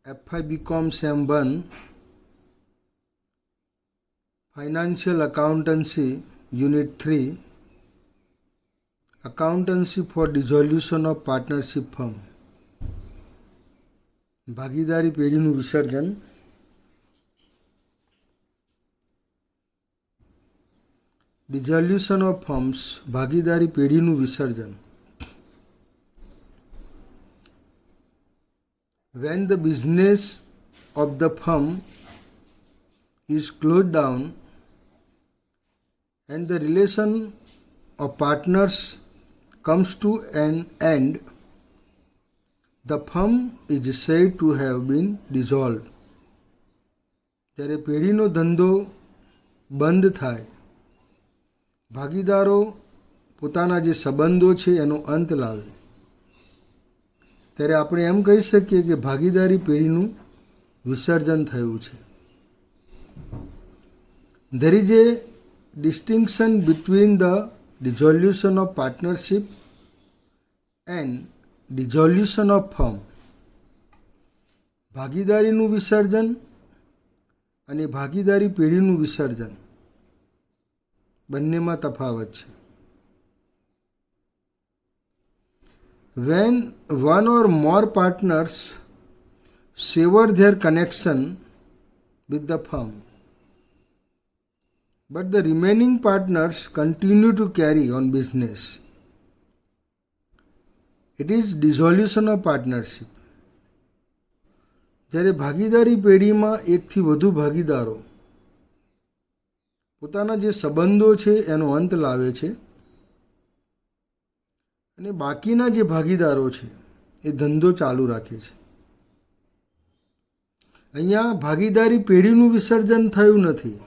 FI BCom Sem 1 Financial Accountancy Unit 3 Accountancy for Dissolution of Partnership Firm ભાગીદારી પેઢીનું વિસર્જન. Dissolution of firms ભાગીદારી પેઢીનું વિસર્જન. When the business of the firm is closed down and the relation of partners comes to an end, the firm is said to have been dissolved. જ્યારે પેઢીનો ધંધો બંધ થાય, ભાગીદારો પોતાના જે સંબંધો છે એનો અંત લાવે, ત્યારે આપણે એમ કહી શકીએ કે ભાગીદારી પેઢીનું વિસર્જન થયું છે. There is a distinction between the dissolution of partnership and dissolution of firm. ભાગીદારીનું વિસર્જન અને ભાગીદારી પેઢીનું વિસર્જન બંનેમાં તફાવત છે. When one or more partners sever their connection with the firm, but the remaining partners continue to carry on business, it is dissolution of partnership. જ્યારે ભાગીદારી પેઢીમાં એકથી વધુ ભાગીદારો પોતાના જે સંબંધો છે એનો અંત લાવે છે અને બાકીના જે ભાગીદારો છે એ ધંધો ચાલુ રાખે છે. અહીંયા ભાગીદારી પેઢીનું વિસર્જન થયું નથી,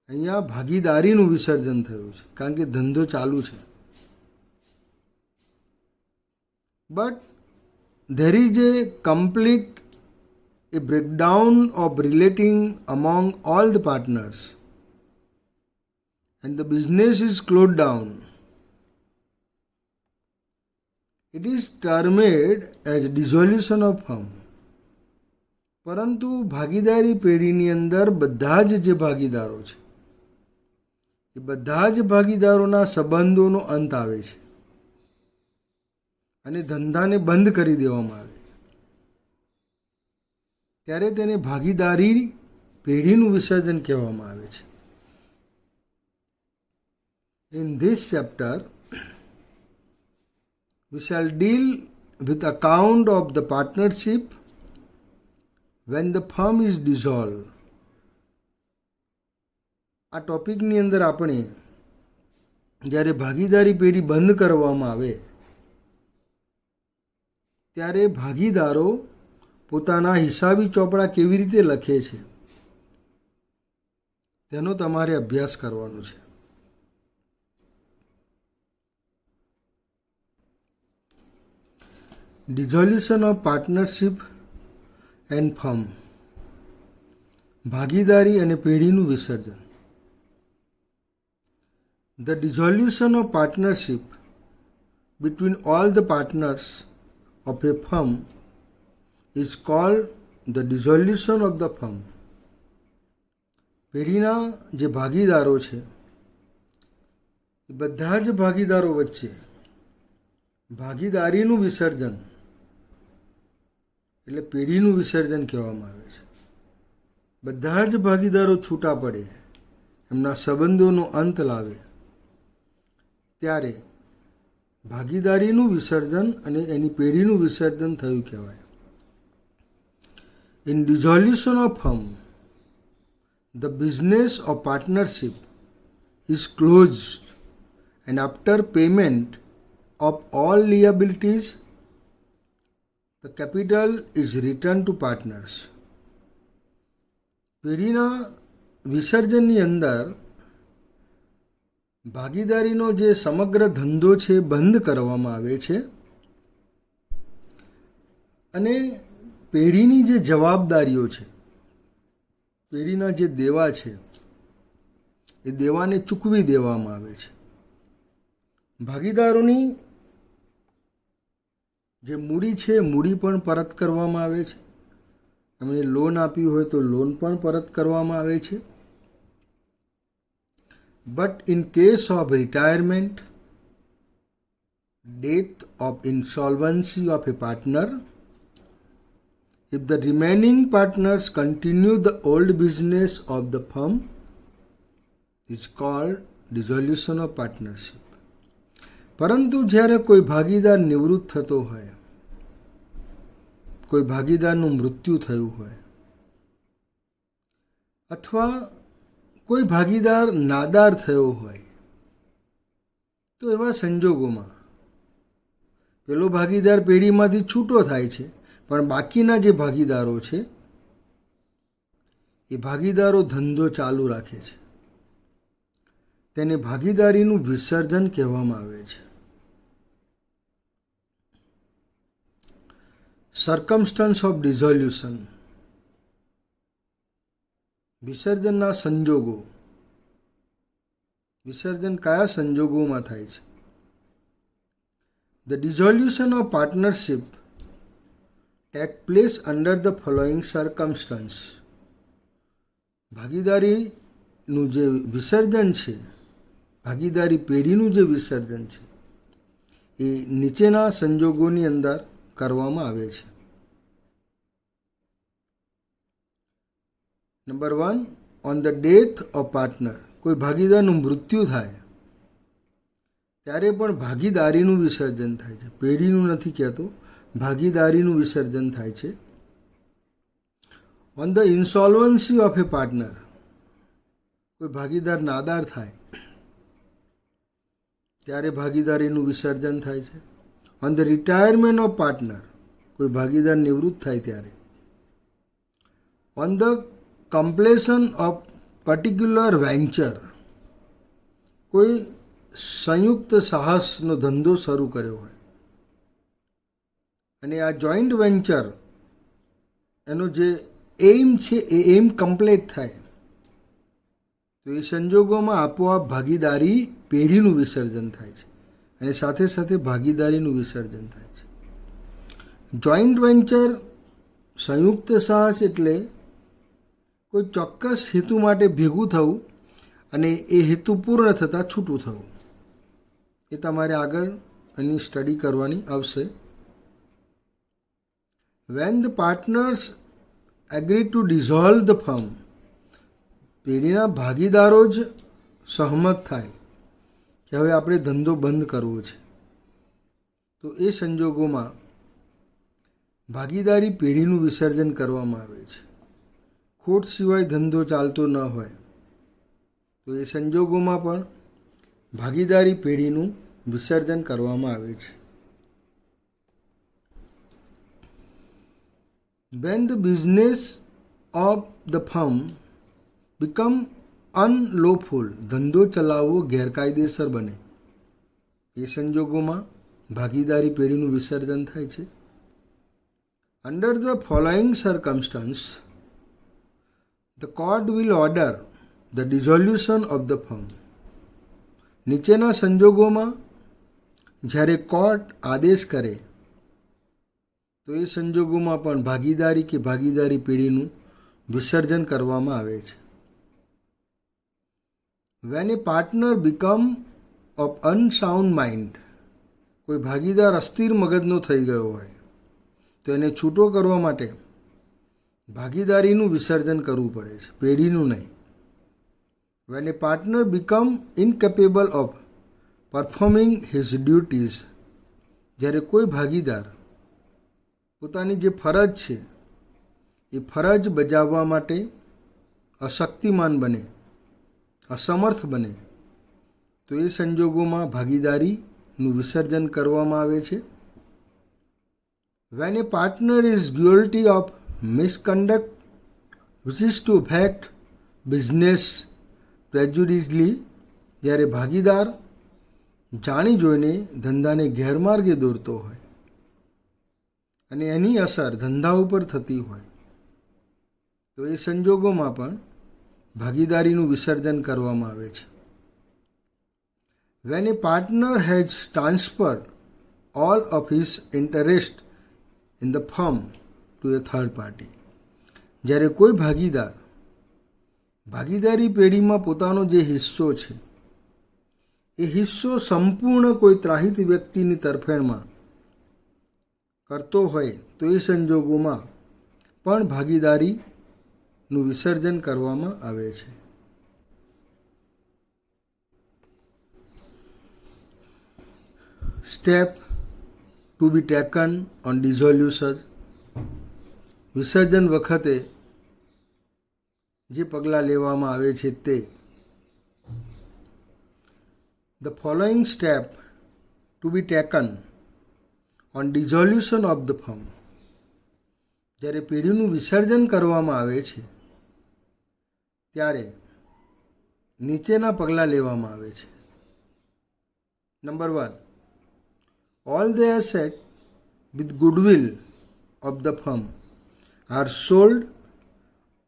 અહીંયા ભાગીદારીનું વિસર્જન થયું છે, કારણ કે ધંધો ચાલુ છે. But there is a complete breakdown of relating among all the partners and the business is closed down. It is termed as dissolution of firm. પરંતુ ભાગીદારી પેઢીની અંદર બધા જ જે ભાગીદારો છે એ બધા જ ભાગીદારોના સંબંધોનો અંત આવે છે અને ધંધાને બંધ કરી દેવામાં આવે, ત્યારે તેને ભાગીદારી પેઢીનું વિસર્જન કહેવામાં આવે છે. In this chapter we shall deal with account of the partnership when the firm is dissolved. આ ટોપિકની અંદર આપણે જ્યારે ભાગીદારી પેઢી બંધ કરવામાં આવે ત્યારે ભાગીદારો પોતાના હિસાબી ચોપડા કેવી રીતે લખે છે તેનો તમારે અભ્યાસ કરવાનો છે. Dissolution of partnership and firm ભાગીદારી અને પેઢીનું વિસર્જન. The dissolution of partnership between all the partners of a firm is called the dissolution of the firm. પેઢીના જે ભાગીદારો છે એ બધા જ ભાગીદારો વચ્ચે ભાગીદારીનું વિસર્જન એટલે પેઢીનું વિસર્જન કહેવામાં આવે છે. બધા જ ભાગીદારો છૂટા પડે, એમના સંબંધોનો અંત લાવે, ત્યારે ભાગીદારીનું વિસર્જન અને એની પેઢીનું વિસર્જન થયું કહેવાય. In dissolution of firm, the business of partnership is closed and after payment of all liabilities, the capital is returned to partners. પેઢીના વિસર્જનની અંદર ભાગીદારીનો જે સમગ્ર ધંધો છે બંધ કરવામાં આવે છે અને પેઢીની જે જવાબદારીઓ છે, પેઢીના જે દેવા છે એ દેવાને ચૂકવી દેવામાં આવે છે. ભાગીદારોની જે મૂડી છે મૂડી પણ પરત કરવામાં આવે છે. એમણે લોન આપી હોય તો લોન પણ પરત કરવામાં આવે છે. But in case of retirement, death of insolvency of a partner, if the remaining partners continue the old business of the firm, is called dissolution of partnership. પરંતુ જ્યારે કોઈ ભાગીદાર નિવૃત્ત થતો હોય, કોઈ ભાગીદારનું મૃત્યુ થયું હોય, અથવા કોઈ ભાગીદાર નાદાર થયો હોય, તો એવા સંજોગોમાં પેલો ભાગીદાર પેઢીમાંથી છૂટો થાય છે, પણ બાકીના જે ભાગીદારો છે એ ભાગીદારો ધંધો ચાલુ રાખે છે. તેને ભાગીદારીનું વિસર્જન કહેવામાં આવે છે. સર્કમસ્ટન્સ ઓફ ડિઝોલ્યુશન, વિસર્જનના સંજોગો. વિસર્જન કયા સંજોગોમાં થાય છે? The dissolution of partnership take place under the following circumstance. ભાગીદારીનું જે વિસર્જન છે, ભાગીદારી પેઢીનું જે વિસર્જન છે એ નીચેના સંજોગોની અંદર કરવામાં આવે છે. Number 1, on the death of partner. કોઈ ભાગીદારનું મૃત્યુ થાય ત્યારે પણ ભાગીદારીનું વિસર્જન થાય છે. પેઢીનું નથી કહેતો, ભાગીદારીનું વિસર્જન થાય છે. On the insolvency of A partner. કોઈ ભાગીદાર નાદાર થાય ત્યારે ભાગીદારીનું વિસર્જન થાય છે. On the retirement of partner. કોઈ ભાગીદાર નિવૃત્ત થાય ત્યારે. On the completion of particular venture. કોઈ સંયુક્ત સાહસનો ધંધો શરૂ કર્યો હોય અને આ જોઈન્ટ વેન્ચર એનો જે એઇમ છે એ એઇમ કમ્પ્લીટ થાય તો એ સંજોગોમાં આપોઆપ ભાગીદારી પેઢીનું વિસર્જન થાય છે અને સાથે સાથે ભાગીદારીનું વિસર્જન થાય છે. જોઈન્ટ વેન્ચર, સંયુક્ત સાહસ એટલે કોઈ ચોક્કસ હેતુ માટે ભેગું થવું અને એ હેતુ પૂર્ણ થતાં છૂટું થવું. એ તમારે આગળ એની સ્ટડી કરવાની આવશે. When the partners agri two dissolve the firm. પેઢીના ભાગીદારો જ સહમત થાય કે હવે આપણે ધંધો બંધ કરવો છે, તો એ સંજોગોમાં ભાગીદારી પેઢીનું વિસર્જન કરવામાં આવે છે. ખોટ સિવાય ધંધો ચાલતો ન હોય તો એ સંજોગોમાં પણ ભાગીદારી પેઢીનું વિસર્જન કરવામાં આવે છે. When the business of the firm become unlawful, ધંધો ચલાવવો ગેરકાયદેસર બને, એ સંજોગોમાં ભાગીદારી પેઢીનું વિસર્જન થાય છે. Under the following circumstance, the court will order the dissolution of the firm. નીચેના સંજોગોમાં જ્યારે કોર્ટ આદેશ કરે તો એ સંજોગોમાં પણ ભાગીદારી કે ભાગીદારી પેઢીનું વિસર્જન કરવામાં આવે છે. When a partner become of unsound mind. કોઈ ભાગીદાર અસ્થિર મગજનો થઈ ગયો હોય તો એને છૂટો કરવા માટે ભાગીદારીનું વિસર્જન કરવું પડે છે, પેઢીનું નહીં. When a partner become incapable of performing his duties. જ્યારે કોઈ ભાગીદાર પોતાની જે ફરજ છે એ ફરજ બજાવવા માટે અશક્તિમાન બને, અસમર્થ બને, તો એ સંજોગોમાં ભાગીદારીનું વિસર્જન કરવામાં આવે છે. When a partner is guilty of misconduct which is to affect business prejudicially. જ્યારે ભાગીદાર જાણી જોઈને ધંધાને ગેરમાર્ગે દોરતો હોય અને એની અસર ધંધા ઉપર થતી હોય તો એ સંજોગોમાં પણ ભાગીદારીનું વિસર્જન કરવામાં આવે છે. When a partner has transferred all of his interest in the firm to a third party. જ્યારે કોઈ ભાગીદારી પેઢીમાં પોતાનો જે હિસ્સો છે એ હિસ્સો સંપૂર્ણ કોઈ ત્રાહિત વ્યક્તિની તરફેણમાં કરતો હોય તો એ સંજોગોમાં પણ ભાગીદારીનું વિસર્જન કરવામાં આવે છે. Step to be taken on dissolution. વિસર્જન વખતે જે પગલાં લેવામાં આવે છે તે the following step to be taken on dissolution of the firm. જ્યારે પેઢીનું વિસર્જન કરવામાં આવે છે ત્યારે નીચેના પગલાં લેવામાં આવે છે. Number 1, all the assets with goodwill of the firm are sold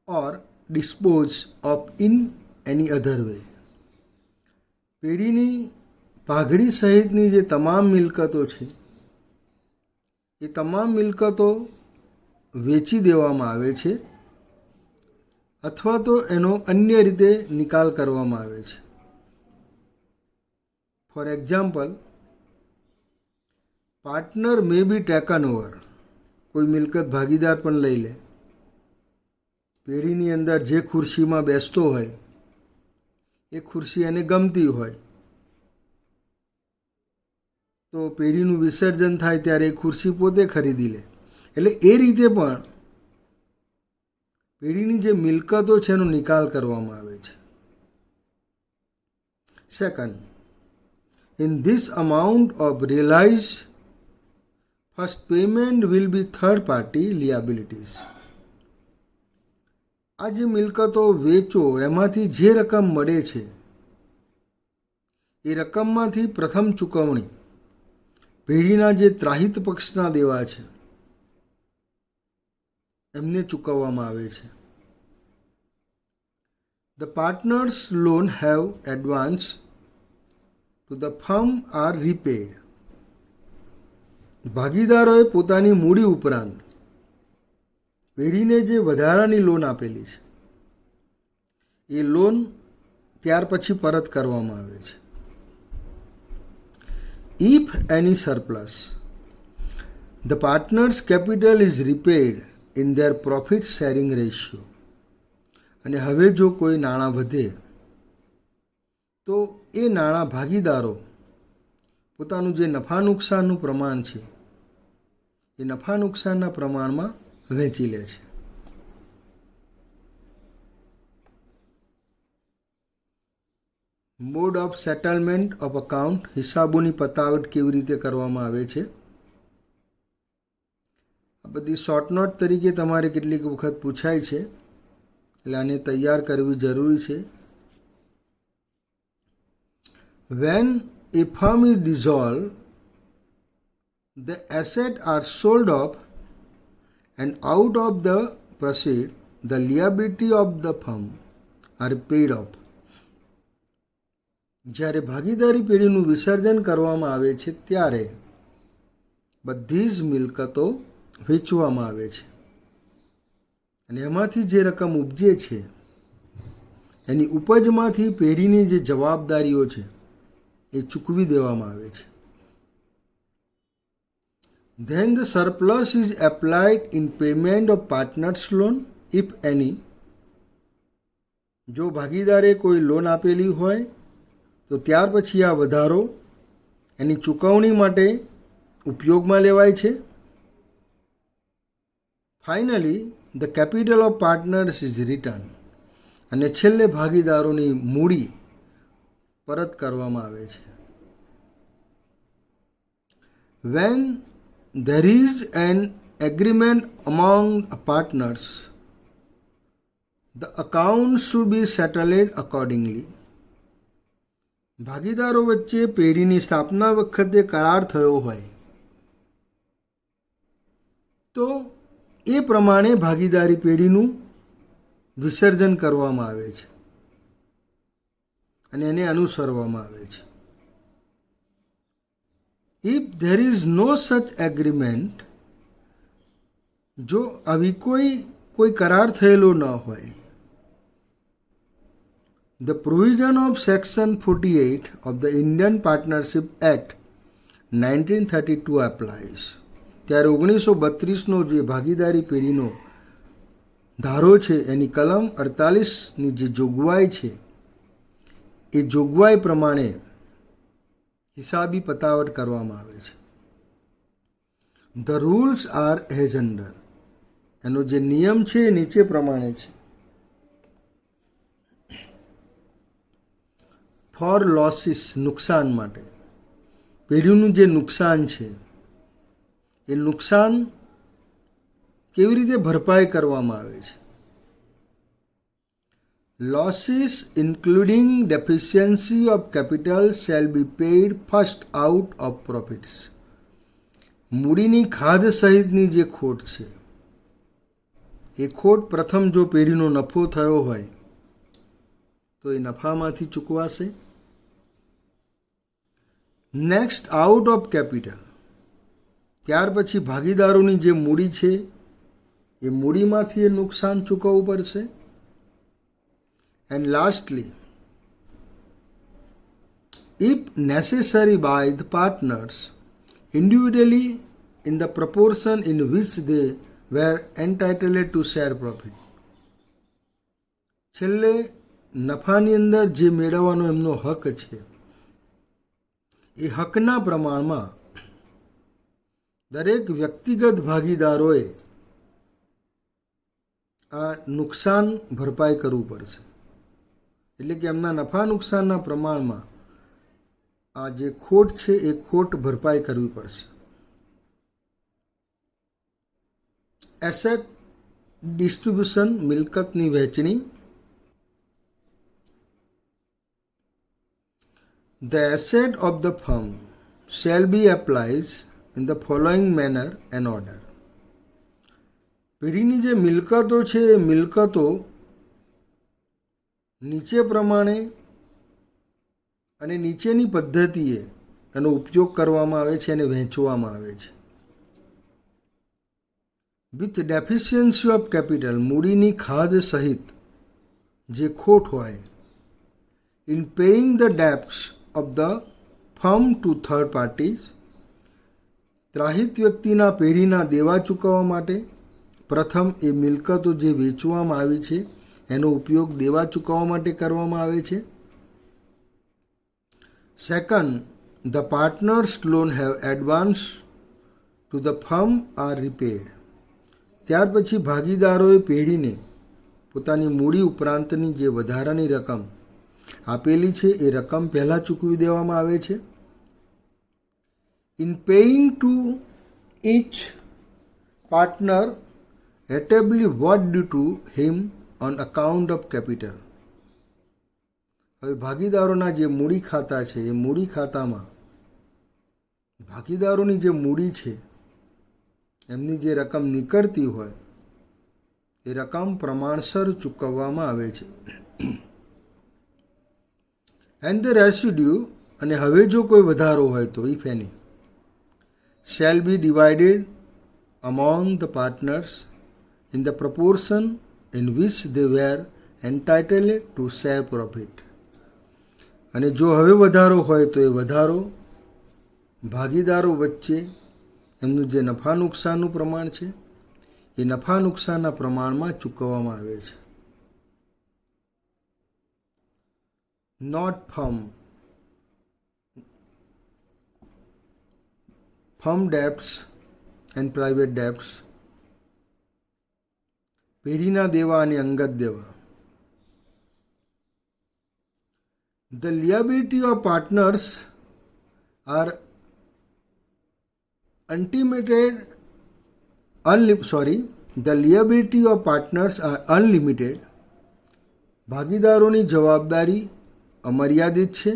or disposed of in any other way. પેઢીની પાઘડી સહિતની જે તમામ મિલકતો છે એ તમામ મિલકતો વેચી દેવામાં આવે છે અથવા તો એનો અન્ય રીતે નિકાલ કરવામાં આવે છે. For example, partner May be taken over. કોઈ મિલકત ભાગીદાર પણ લઈ લે. પેઢીની અંદર જે ખુરશીમાં બેસતો હોય એ ખુરશી એને ગમતી હોય તો પેઢીનું વિસર્જન થાય ત્યારે એ ખુરશી પોતે ખરીદી લે. એટલે એ રીતે પણ પેઢીની જે મિલકતો છે એનો નિકાલ કરવામાં આવે છે. Second, in this amount of realise first payment will be third party liabilities. આ જે મિલકતો વેચો એમાંથી જે રકમ મળે છે એ રકમમાંથી પ્રથમ ચૂકવણી પેઢીના જે ત્રાહિત પક્ષના દેવા છે એમને ચૂકવવામાં આવે છે. The partners loan have advance to the firm are repaid. ભાગીદારોએ પોતાની મૂડી ઉપરાંત પેઢીને જે વધારાની લોન આપેલી છે એ લોન ત્યાર પછી પરત કરવામાં આવે છે. If any surplus, the partners capital is repaid in their profit sharing ratio. અને હવે જો કોઈ નાણાં વધે તો એ નાણાં ભાગીદારો પોતાનું જે નફા નુકસાનનું પ્રમાણ છે એ નફા નુકસાનના પ્રમાણમાં વહેંચી લે છે. Mode of settlement of account. હિસાબોની પતાવટ કેવી રીતે કરવામાં આવે છે આ બધી શોર્ટ નોટ તરીકે તમારે કેટલીક વખત પૂછાય છે એટલે આને તૈયાર કરવી જરૂરી છે. When a firm is dissolved, the assets are sold off and out of the proceeds, the liability of the firm are paid off. જ્યારે ભાગીદારી પેઢીનું વિસર્જન કરવામાં આવે છે ત્યારે બધી જ મિલકતો વેચવામાં આવે છે અને એમાંથી જે રકમ ઉપજે છે એની ઉપજમાંથી પેઢીની જે જવાબદારીઓ છે એ ચૂકવી દેવામાં આવે છે. Then the surplus is applied in payment of partners loan if any. જો ભાગીદારે કોઈ લોન આપેલી હોય તો ત્યાર પછી આ વધારો એની ચૂકવણી માટે ઉપયોગમાં લેવાય છે. Finally the capital of partners is return. અને છેલ્લે ભાગીદારોની મૂડી પરત કરવામાં આવે છે. When there is an agreement among partners, the account should be settled accordingly. ભાગીદારો વચ્ચે પેઢીની સ્થાપના વખતે કરાર થયો હોય તો એ પ્રમાણે ભાગીદારી પેઢીનું વિસર્જન કરવામાં આવે છે અને એને અનુસરવામાં આવે છે. If there is no such agreement, જો આવી કોઈ કરાર થયેલો ન હોય, the provision of section 48 of the Indian Partnership Act 1932 applies. ત્યારે 1932નો જે ભાગીદારી પેઢીનો ધારો છે એની કલમ 48ની જે જોગવાઈ છે એ જોગવાઈ પ્રમાણે હિસાબી પતાવટ કરવામાં આવે છે. The rules are as under. એનો જે નિયમ છે એ નીચે પ્રમાણે છે. ફોર લોસીસ, નુકસાન માટે. પેઢીનું જે નુકસાન છે એ નુકસાન કેવી રીતે ભરપાઈ કરવામાં આવે છે. Losses including deficiency of capital shall be paid first out of profits. મૂડીની ખાધ સહિતની જે ખોટ છે એ ખોટ પ્રથમ જો પેઢીનો નફો થયો હોય તો એ નફામાંથી ચૂકવાશે. Next out of capital. ત્યાર પછી ભાગીદારોની જે મૂડી છે એ મૂડીમાંથી એ નુકસાન ચૂકવવું પડશે. And lastly, if necessary by the partners individually in the proportion in which they were entitled to share profit. છેલ્લે નફાની અંદર જે મેળવવાનો એમનો હક છે એ હકના પ્રમાણમાં દરેક વ્યક્તિગત ભાગીદારોએ આ નુકસાન ભરપાઈ કરવું પડશે. એટલે કે એમના નફા નુકસાનના પ્રમાણમાં આ જે ખોટ છે એ ખોટ ભરપાઈ કરવી પડશે. એસેટ ડિસ્ટ્રીબ્યુશન, મિલકતની વહેંચણી. The asset of the firm shall be applied in the following manner and order. પેઢીની જે મિલકતો છે એ મિલકતો નીચે પ્રમાણે અને નીચેની પદ્ધતિએ એનો ઉપયોગ કરવામાં આવે છે અને વહેંચવામાં આવે છે. વિથ ડેફિશિયન્સી ઓફ કેપિટલ, મૂડીની ખાધ સહિત જે ખોટ હોય. In paying the debts of the firm to third parties. ત્રાહિત વ્યક્તિના પેઢીના દેવા ચૂકવવા માટે પ્રથમ એ મિલકતો જે વેચવામાં આવી છે એનો ઉપયોગ દેવા ચૂકવવા માટે કરવામાં આવે છે. Second, the partners loan have advance to the firm are repaid. ત્યાર પછી ભાગીદારોએ પેઢીને પોતાની મૂડી ઉપરાંતની જે વધારાની રકમ આપેલી છે એ રકમ પહેલાં ચૂકવી દેવામાં આવે છે. In paying to each partner ratably what due to him on account of capital. હવે ભાગીદારોના જે મૂડી ખાતા છે એ મૂડી ખાતામાં ભાગીદારોની જે મૂડી છે એમની જે રકમ નીકળતી હોય એ રકમ પ્રમાણસર ચૂકવવામાં આવે છે. એન્ડ ધ રેસિડ્યુ, અને હવે જો કોઈ વધારો હોય તો if any, shall be divided among the partners in the proportion in which they were entitled to share profit. અને જો હવે વધારો હોય તો એ વધારો ભાગીદારો વચ્ચે એમનું જે નફા નુકસાનનું પ્રમાણ છે એ નફા નુકસાનના પ્રમાણમાં ચૂકવવામાં આવે છે. Not firm debts and private debts. પેઢીના દેવા અને અંગત દેવા. The liability of partners are the liability of partners are unlimited. ભાગીદારોની જવાબદારી અમર્યાદિત છે.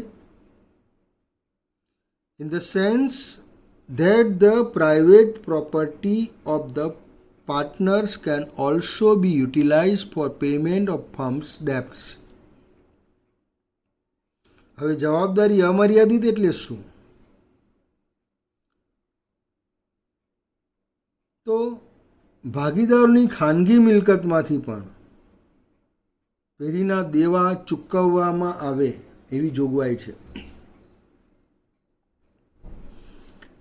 In the sense that the private property of the partners can also be utilized for payment of firm's debts. હવે જવાબદારી અમર્યાદિત એટલે શું? તો ભાગીદારોની ખાનગી મિલકતમાંથી પણ પેઢીના દેવા ચૂકવવામાં આવે એવી જોગવાઈ છે.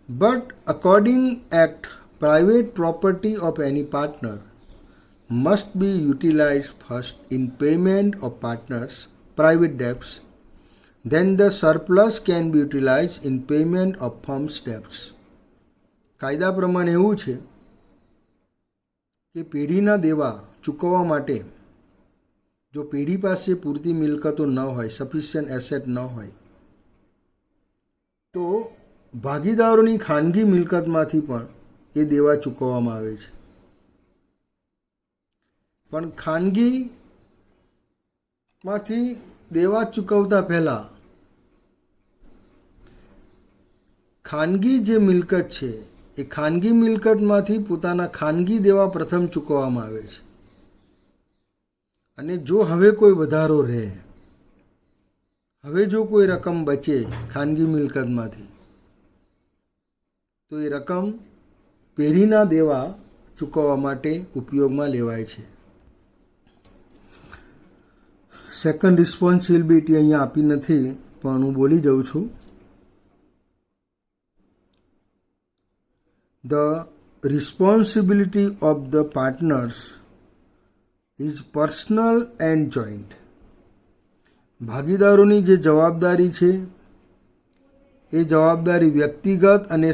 But according act private property of any partner must be utilized first in payment of partners' private debts. Then the surplus can be utilized in payment of firm's debts. કાયદા પ્રમાણે એવું છે કે પેઢીના દેવા ચૂકવવા માટે જો પેઢી પાસે પૂરતી મિલકતો ન હોય, સફિશિયન્ટ એસેટ ન હોય, તો ભાગીદારોની ખાનગી મિલકતમાંથી પણ એ દેવા ચૂકવવામાં આવે છે. પણ ખાનગીમાંથી દેવા ચૂકવતા પહેલાં ખાનગી જે મિલકત છે એ ખાનગી મિલકતમાંથી પોતાના ખાનગી દેવા પ્રથમ ચૂકવવામાં આવે છે. અને જો હવે કોઈ વધારો રહે, હવે જો કોઈ રકમ બચે ખાનગી મિલકતમાંથી, તો એ રકમ પેઢીના દેવા ચૂકવવા માટે ઉપયોગમાં લેવાય છે. સેકન્ડ રિસ્પોન્સિબિલિટી અહીંયા આપી નથી, પણ હું બોલી જાઉં છું. The responsibility of the partners is personal and joint. ભાગીદારોની જે જવાબદારી છે એ જવાબદારી વ્યક્તિગત અને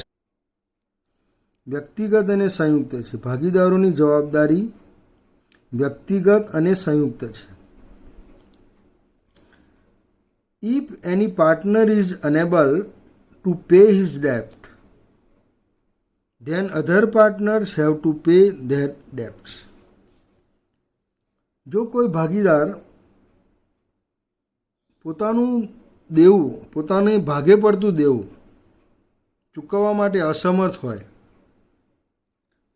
સંયુક્ત છે. ભાગીદારોની જવાબદારી વ્યક્તિગત અને સંયુક્ત છે. If any partner is unable to pay his debt, then other partners have to pay their debts. જો કોઈ ભાગીદાર પોતાનું દેવું, પોતાને ભાગે પડતું દેવું ચૂકવવા માટે અસમર્થ હોય,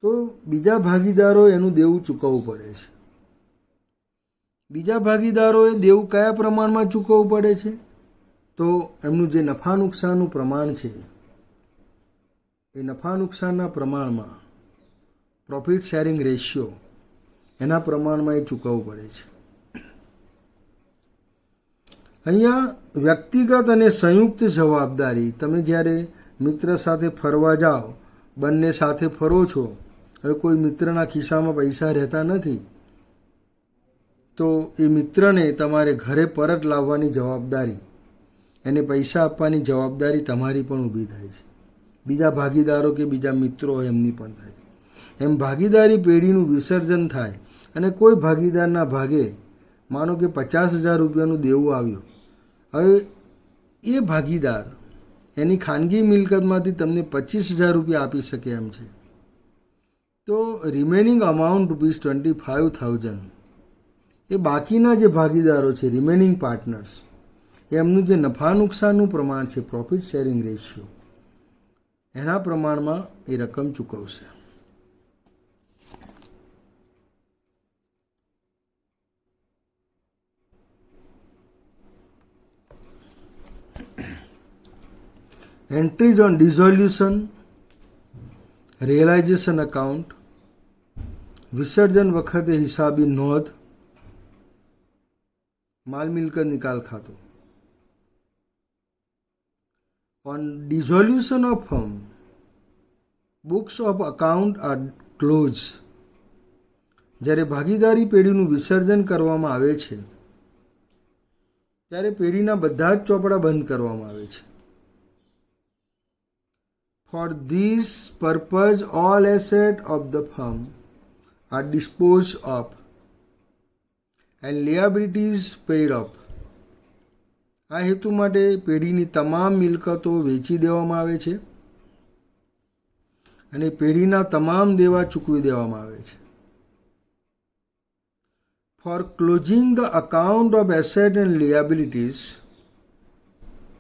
તો બીજા ભાગીદારો એનું દેવું ચૂકવવું પડે છે. બીજા ભાગીદારોએ દેવું કયા પ્રમાણમાં ચૂકવવું પડે છે? તો એમનું જે નફા નુકસાનનું પ્રમાણ છે એ નફા નુકસાનના પ્રમાણમાં, પ્રોફિટ શેરિંગ રેશિયો, એના પ્રમાણમાં એ ચૂકવવું પડે છે. અહીંયા વ્યક્તિગત અને સંયુક્ત જવાબદારી, તમે જ્યારે મિત્ર સાથે ફરવા જાઓ, બંને સાથે ફરો છો, હવે કોઈ મિત્રના ખિસ્સામાં પૈસા રહેતા નથી, તો એ મિત્રને તમારે ઘરે પરત લાવવાની જવાબદારી, એને પૈસા આપવાની જવાબદારી તમારી પણ ઊભી થાય છે. બીજા ભાગીદારો કે બીજા મિત્રો હોય એમની પણ થાય છે. એમ ભાગીદારી પેઢીનું વિસર્જન થાય અને કોઈ ભાગીદારના ભાગે માનો કે 50,000 રૂપિયાનું દેવું આવ્યું, હવે એ ભાગીદાર એની ખાનગી મિલકતમાંથી તમને 25,000 રૂપિયા આપી શકે એમ છે, તો રિમેનિંગ અમાઉન્ટ ₹25,000 એ બાકીના જે ભાગીદારો છે, રિમેનિંગ પાર્ટનર્સ, એમનું જે નફા નુકસાનનું પ્રમાણ છે, પ્રોફિટ શેરિંગ રેશિયો, એના પ્રમાણમાં એ રકમ ચૂકવશે. એન્ટ્રીઝ ઓન ડિઝોલ્યુશન, રિયલાઇઝેશન અકાઉન્ટ, વિસર્જન વખતે હિસાબી નોંધ, માલ મિલકત નિકાલ ખાતું. On dissolution of firm, books of account are closed. જ્યારે ભાગીદારી પેઢીનું વિસર્જન કરવામાં આવે છે ત્યારે પેઢીના બધા જ ચોપડા બંધ કરવામાં આવે છે. For this purpose, all assets of the firm are disposed of and liabilities paid off. આ હેતુ માટે પેઢીની તમામ મિલકતો વેચી દેવામાં આવે છે અને પેઢીના તમામ દેવા ચૂકવી દેવામાં આવે છે. For closing the account of asset and liabilities,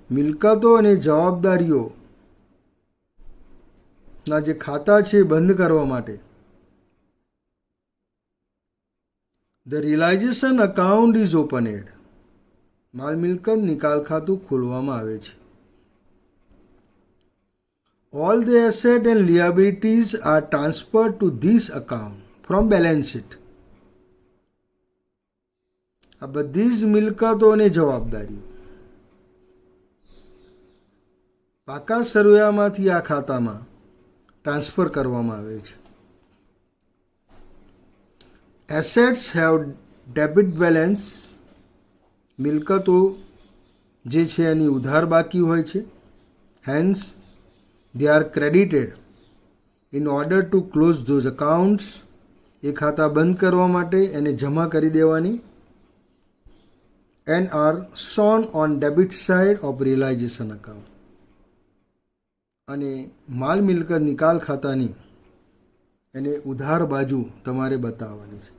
મિલકતો અને જવાબદારીઓના જે ખાતા છે બંધ કરવા માટે the realisation account is opened, માલ મિલકત નિકાલ ખાતું ખોલવામાં આવે છે. All the assets and liabilities are transferred to this account from balance sheet. આ બધી જ મિલકતો અને જવાબદારીઓ પાકા સરવૈયામાંથી આ ખાતામાં ટ્રાન્સફર કરવામાં આવે છે. Assets have debit balance. મિલકતો જે છે એની ઉધાર બાકી હોય છે. Hence they are credited in order to close those accounts. એ ખાતા બંધ કરવા માટે એને જમા કરી દેવાની. and are shown on debit side of realization account. અને માલ મિલકત નિકાલ ખાતાની એને ઉધાર બાજુ તમારે બતાવવાની છે.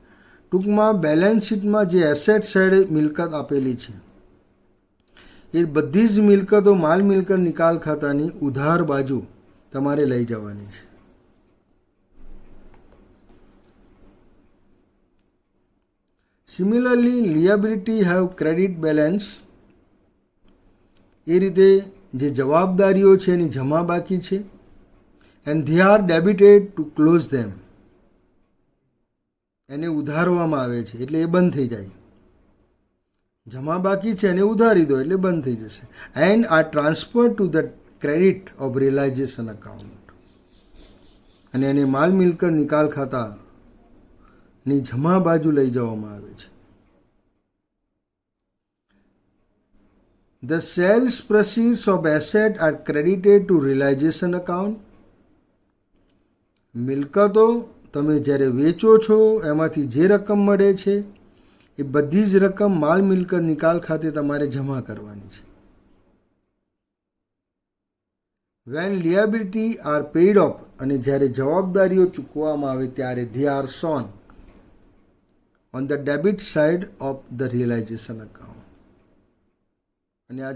ટૂંકમાં બેલેન્સ શીટમાં જે એસેટ સાઈડ મિલકત આપેલી છે એ બધી જ મિલકતો માલ મિલકત નિકાલ ખાતાની ઉધાર બાજુ તમારે લઈ જવાની છે. Similarly liability have credit balance. એ રીતે જે જવાબદારીઓ છે એની જમા બાકી છે. And they are debited to close them. એને ઉધારવામાં આવે છે એટલે એ બંધ થઈ જાય. જમા બાકી છે એને ઉધારી દો એટલે બંધ થઈ જશે. And are transfer to the credit of realisation account. અને એને માલ મિલકત નિકાલ ખાતાની જમા બાજુ લઈ જવામાં આવે છે. The sales proceeds of asset are credited to realization account. મિલકતો તમે જ્યારે વેચો છો એમાંથી જે રકમ મળે છે એ બધી જ રકમ માલ મિલકત નિકાલ ખાતે તમારે જમા કરવાની છે. When liability are paid off. અને જ્યારે જવાબદારીઓ ચૂકવવામાં આવે ત્યારે they are shown on the debit side of the realisation account. અને આ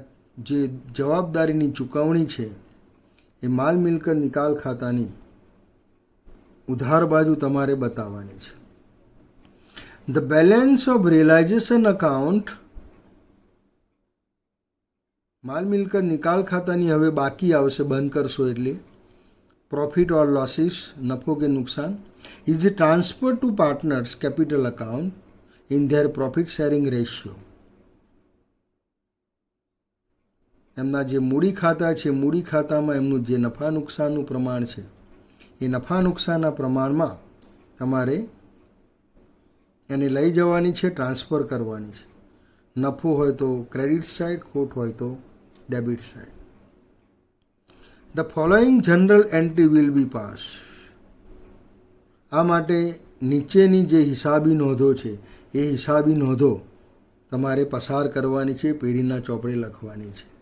જે જવાબદારીની ચૂકવણી છે એ માલ મિલકત નિકાલ ખાતાની ઉધાર બાજુ તમારે બતાવવાની છે. The balance of realisation account. માલ મિલકત નિકાલ ખાતાની હવે બાકી આવશે બંધ કરશો એટલે પ્રોફિટ ઓર લોસીસ, નફો કે નુકસાન, is transfer two partners capital account in their profit sharing ratio. એમના જે મૂડી ખાતા છે મૂડી ખાતામાં એમનું જે નફા નુકસાનનું પ્રમાણ છે એ નફા નુકસાનના પ્રમાણમાં તમારે એને લઈ જવાની છે, ટ્રાન્સફર કરવાની છે. નફો હોય તો ક્રેડિટ સાઇડ, ખોટ હોય તો debit side. The following general entry will be pass. આ માટે નીચેની જે હિસાબી નોંધો છે એ હિસાબી નોંધો તમારે પસાર કરવાની છે, પેઢીના ચોપડે લખવાની છે.